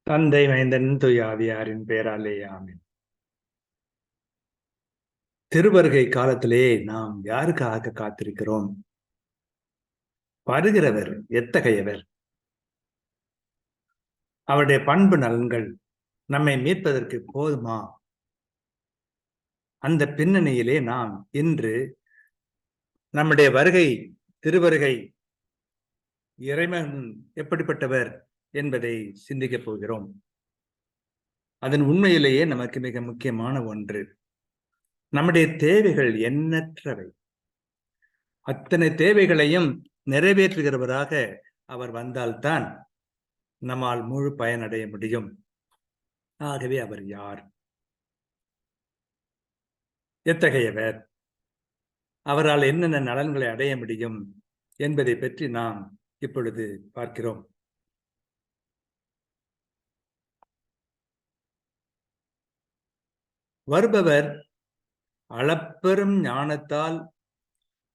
தந்தை மைந்தன் துயாவியாரின் பேராலே ஆமென். திருவருகை காலத்திலே நாம் யாருக்காக காத்திருக்கிறோம்? வருகிறவர் எத்தகையவர்? அவருடைய பண்பு நலன்கள் நம்மை மீட்பதற்கு போதுமா? அந்த பின்னணியிலே நாம் இன்று நம்முடைய வருகை, திருவருகை, இறைவன் எப்படிப்பட்டவர் என்பதை சிந்திக்கப் போகிறோம். அதன் உண்மையிலேயே நமக்கு மிக முக்கியமான ஒன்று. நம்முடைய தேவைகள் எண்ணற்றவை. அத்தனை தேவைகளையும் நிறைவேற்றுகிறவராக அவர் வந்தால்தான் நம்மால் முழு பயனடைய முடியும். ஆகவே அவர் யார்? எத்தகையவர்? அவரால் என்னென்ன நலன்களை அடைய முடியும் என்பதை பற்றி நாம் இப்பொழுது பார்க்கிறோம். வருபவர் அளப்பெரும் ஞானத்தால்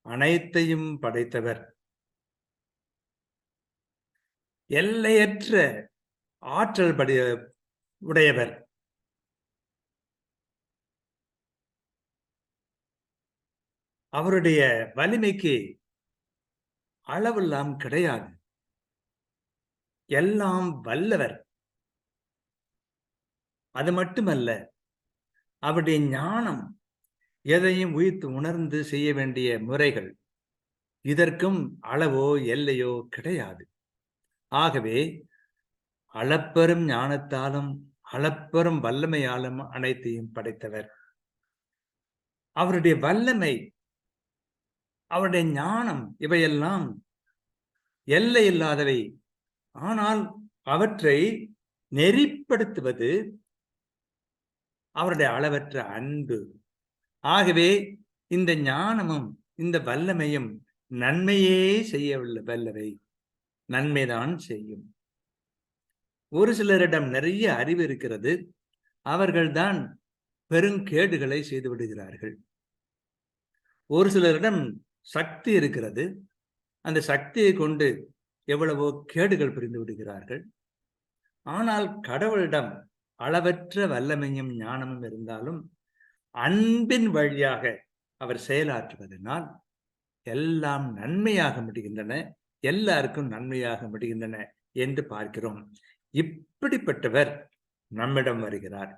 அனைத்தையும் படைத்தவர், எல்லையற்ற ஆற்றல் உடையவர். அவருடைய வலிமைக்கு அளவெல்லாம் கிடையாது. எல்லாம் வல்லவர். அது மட்டுமல்ல, அவருடைய ஞானம் எதையும் உயிர்த்து உணர்ந்து செய்ய வேண்டிய முறைகள், இதற்கும் அளவோ எல்லையோ கிடையாது. ஆகவே அளப்பெரும் ஞானத்தாலும் அளப்பெரும் வல்லமையாலும் அனைத்தையும் படைத்தவர். அவருடைய வல்லமை, அவருடைய ஞானம், இவையெல்லாம் எல்லை இல்லாதவை. ஆனால் அவற்றை நெறிப்படுத்துவது அவருடைய அளவற்ற அன்பு. ஆகவே இந்த ஞானமும் இந்த வல்லமையும் நன்மையே செய்ய வல்லவை, நன்மைதான் செய்யும். ஒரு சிலரிடம் நிறைய அறிவு இருக்கிறது, அவர்கள்தான் பெருங்கேடுகளை செய்து விடுகிறார்கள். ஒரு சிலரிடம் சக்தி இருக்கிறது, அந்த சக்தியை கொண்டு எவ்வளவோ கேடுகள் புரிந்து விடுகிறார்கள். ஆனால் கடவுளிடம் அளவற்ற வல்லமையும் ஞானமும் இருந்தாலும் அன்பின் வழியாக அவர் செயலாற்றுவதனால் எல்லாம் நன்மையாக முடிகின்றன, எல்லாருக்கும் நன்மையாக முடிகின்றன என்று பார்க்கிறோம். இப்படிப்பட்டவர் நம்மிடம் வருகிறார்.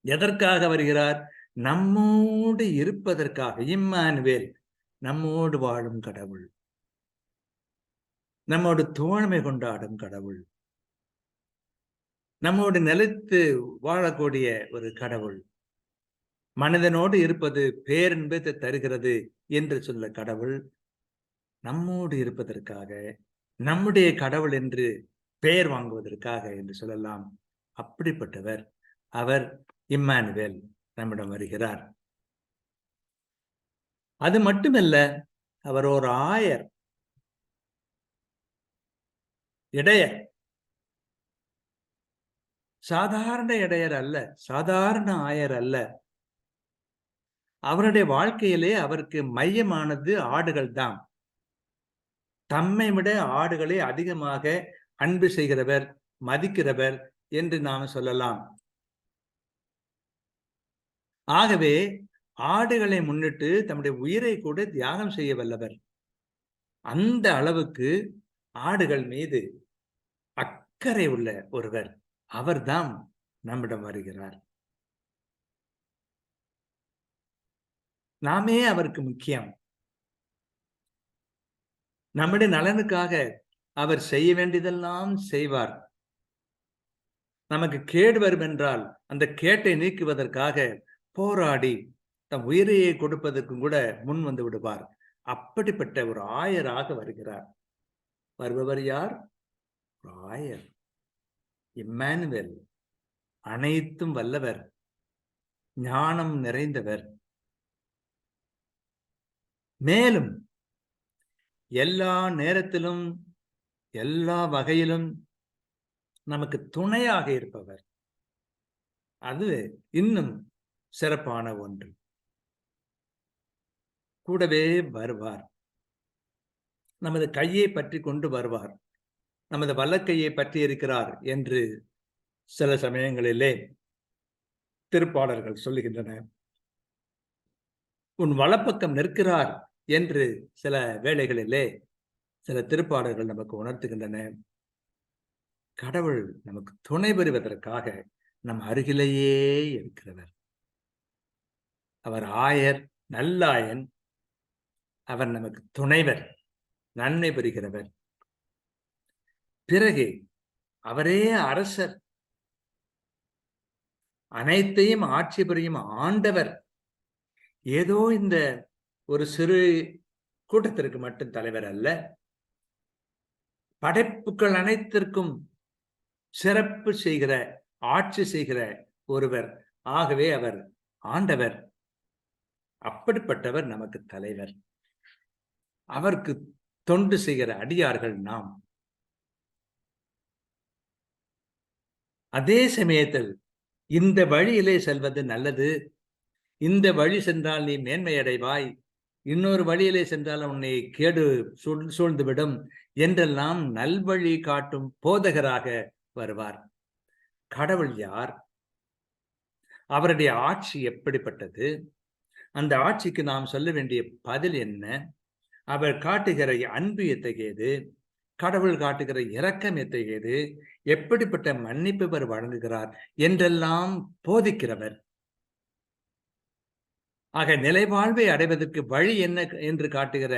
எதற்காக வருகிறார்? நம்மோடு இருப்பதற்காக. இம்மானுவேல், நம்மோடு வாழும் கடவுள், நம்மோடு தோழமை கொண்டாடும் கடவுள், நம்மோடு நிலைத்து வாழக்கூடிய ஒரு கடவுள், மனிதனோடு இருப்பது பேரின்பத்தை தருகிறது என்று சொல்ல கடவுள் நம்மோடு இருப்பதற்காக, நம்முடைய கடவுள் என்று பெயர் வாங்குவதற்காக என்று சொல்லலாம். அப்படிப்பட்டவர் அவர் இம்மானுவேல் நம்மிடம் வருகிறார். அது மட்டுமல்ல, அவர் ஒரு ஆயர், இடையர். சாதாரண இடையர் அல்ல, சாதாரண ஆயர் அல்ல. அவருடைய வாழ்க்கையிலே அவருக்கு மையமானது ஆடுகள் தான். தம்மை விட ஆடுகளை அதிகமாக அன்பு செய்கிறவர், மதிக்கிறவர் என்று நாம் சொல்லலாம். ஆகவே ஆடுகளை முன்னிட்டு தம்முடைய உயிரை கூட தியாகம் செய்ய வல்லவர். அந்த அளவுக்கு ஆடுகள் மீது அக்கறை உள்ள ஒருவர். அவர்தான் நம்மிடம் வருகிறார். நாமே அவருக்கு முக்கியம். நம்முடைய நலனுக்காக அவர் செய்ய வேண்டியதெல்லாம் செய்வார். நமக்கு கேடு வரும் என்றால் அந்த கேட்டை நீக்குவதற்காக போராடி தம் உயிரையை கொடுப்பதற்கும் கூட முன் வந்து விடுவார். அப்படிப்பட்ட ஒரு ஆயராக வருகிறார். வருபவர் யார்? ஆயர், இம்மானுவேல், அனைத்தும் வல்லவர், ஞானம் நிறைந்தவர், மேலும் எல்லா நேரத்திலும் எல்லா வகையிலும் நமக்கு துணையாக இருப்பவர். அது இன்னும் சிறப்பான ஒன்று. கூடவே வருவார், நமது கையை பற்றி கொண்டு வருவார். நமது வல்லக்கையை பற்றி இருக்கிறார் என்று சில சமயங்களிலே திருப்பாடல்கள் சொல்லுகின்றன. உன் வலப்பக்கம் நிற்கிறார் என்று சில வேளைகளிலே சில திருப்பாடல்கள் நமக்கு உணர்த்துகின்றன. கடவுள் நமக்கு துணை பெறுவதற்காக நம் அருகிலேயே இருக்கிறவர். அவர் ஆயர், நல்லாயன். அவர் நமக்கு துணைவர், நன்மை பெறுகிறவர். பிறகு அவரே அரசர், அனைத்தையும் ஆட்சி புரியும் ஆண்டவர். ஏதோ இந்த ஒரு சிறு கூட்டத்திற்கு மட்டும் தலைவர் அல்ல, படைப்புகள் அனைத்திற்கும் சிறப்பு செய்கிற, ஆட்சி செய்கிற ஒருவர். ஆகவே அவர் ஆண்டவர். அப்படிப்பட்டவர் நமக்கு தலைவர். அவருக்கு தொண்டு செய்கிற அடியார்கள் நாம். அதே சமயத்தில் இந்த வழியிலே செல்வது நல்லது, இந்த வழி சென்றால் நீ மேன்மை அடைவாய், இன்னொரு வழியிலே சென்றால் உன்னை கேடு சூழ்ந்துவிடும் என்றெல்லாம் நல்வழி காட்டும் போதகராக வருவார். கடவுள் யார்? அவருடைய ஆட்சி எப்படிப்பட்டது? அந்த ஆட்சிக்கு நாம் சொல்ல வேண்டிய பதில் என்ன? அவர் காட்டுகிற அன்பு எத்தகையது? கடவுள் காட்டுகிற இரக்கம் எத்தகையது? எப்படிப்பட்ட மன்னிப்பு அவர் வழங்குகிறார் என்றெல்லாம் போதிக்கிறவர். ஆக நிலைவாழ்வை அடைவதற்கு வழி என்ன என்று காட்டுகிற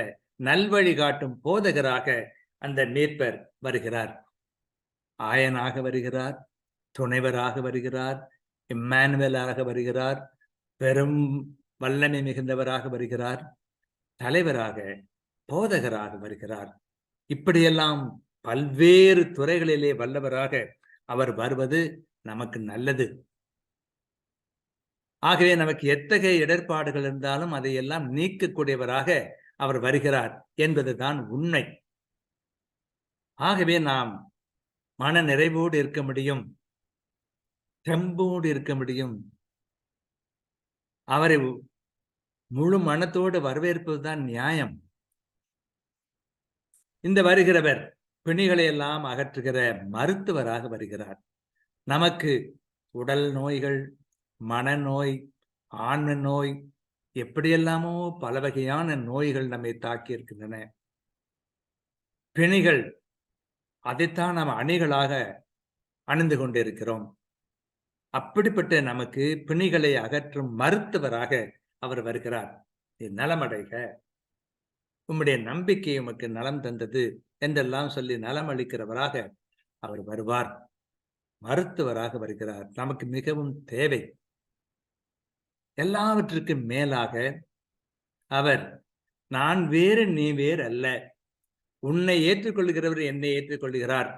நல்வழி காட்டும் போதகராக அந்த மீட்பர் வருகிறார். ஆயனாக வருகிறார், துணைவராக வருகிறார், இம்மானுவேலாக வருகிறார், பெரும் வல்லமை மிகுந்தவராக வருகிறார், தலைவராக, போதகராக வருகிறார். இப்படியெல்லாம் பல்வேறு துறைகளிலே வல்லவராக அவர் வருவது நமக்கு நல்லது. ஆகவே நமக்கு எத்தகைய இடர்பாடுகள் இருந்தாலும் அதையெல்லாம் நீக்கக்கூடியவராக அவர் வருகிறார் என்பதுதான் உண்மை. ஆகவே நாம் மன நிறைவோடு இருக்க முடியும், தெம்போடு இருக்க முடியும். அவரை முழு மனத்தோடு வரவேற்பதுதான் நியாயம். இந்த வருகிறவர் பிணிகளை எல்லாம் அகற்றுகிற மருத்துவராக வருகிறார். நமக்கு உடல் நோய்கள், மனநோய், ஆன்ம நோய், எப்படியெல்லாமோ பல வகையான நோய்கள் நம்மை தாக்கி இருக்கின்றன. பிணிகள், அதைத்தான் நாம் அணிகளாக அணிந்து கொண்டிருக்கிறோம். அப்படிப்பட்ட நமக்கு பிணிகளை அகற்றும் மருத்துவராக அவர் வருகிறார். நலமடைக, உம்முடைய நம்பிக்கை உமக்கு நலம் தந்தது என்றெல்லாம் சொல்லி நலம் அளிக்கிறவராக அவர் வருவார். மருத்துவராக வருகிறார். நமக்கு மிகவும் தேவை. எல்லாவற்றுக்கும் மேலாக அவர் நான் வேறு நீ வேறு அல்ல, உன்னை ஏற்றுக்கொள்கிறவர் என்னை ஏற்றுக்கொள்கிறார்,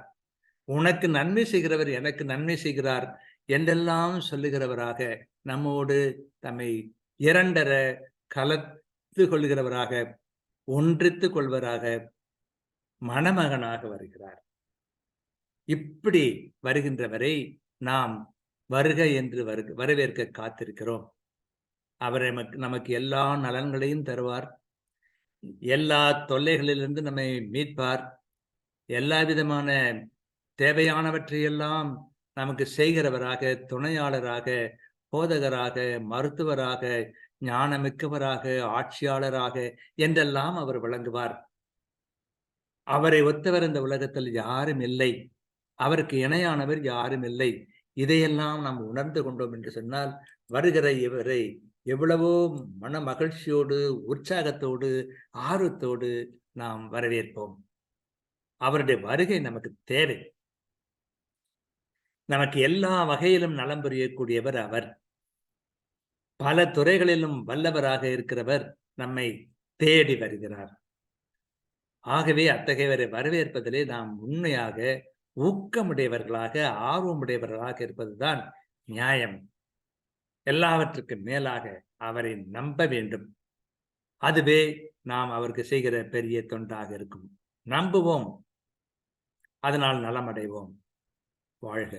உனக்கு நன்மை செய்கிறவர் எனக்கு நன்மை செய்கிறார் என்றெல்லாம் சொல்லுகிறவராக, நம்மோடு தம்மை இரண்டர கலந்து கொள்கிறவராக, ஒன்றித்துக் கொள்வராக, மணமகனாக வருகிறார். இப்படி வருகின்றவரை நாம் வருக என்று வரவேற்க காத்திருக்கிறோம். அவர் நமக்கு எல்லா நலன்களையும் தருவார், எல்லா தொல்லைகளிலிருந்து நம்மை மீட்பார், எல்லா விதமான தேவையானவற்றையெல்லாம் நமக்கு செய்கிறவராக, துணையாளராக, போதகராக, மருத்துவராக, ஞானமிக்கவராக, ஆட்சியாளராக என்றெல்லாம் அவர் விளங்குவார். அவரை ஒத்தவர் இந்த உலகத்தில் யாரும் இல்லை, அவருக்கு இணையானவர் யாரும் இல்லை. இதையெல்லாம் நாம் உணர்ந்து கொண்டோம் என்று சொன்னால் வருகிற இவரை எவ்வளவோ மன மகிழ்ச்சியோடு, உற்சாகத்தோடு, ஆர்வத்தோடு நாம் வரவேற்போம். அவருடைய வருகை நமக்கு தேவை. நமக்கு எல்லா வகையிலும் நலம் புரியக்கூடியவர் அவர். பல துறைகளிலும் வல்லவராக இருக்கிறவர் நம்மை தேடி வருகிறார். ஆகவே அத்தகையவரை வரவேற்பதிலே நாம் உண்மையாக ஊக்கமுடையவர்களாக, ஆர்வமுடையவர்களாக இருப்பதுதான் நியாயம். எல்லாவற்றுக்கும் மேலாக அவரை நம்ப வேண்டும். அதுவே நாம் அவருக்கு செய்கிற பெரிய தொண்டாக இருக்கும். நம்புவோம், அதனால் நலமடைவோம். வாழ்க.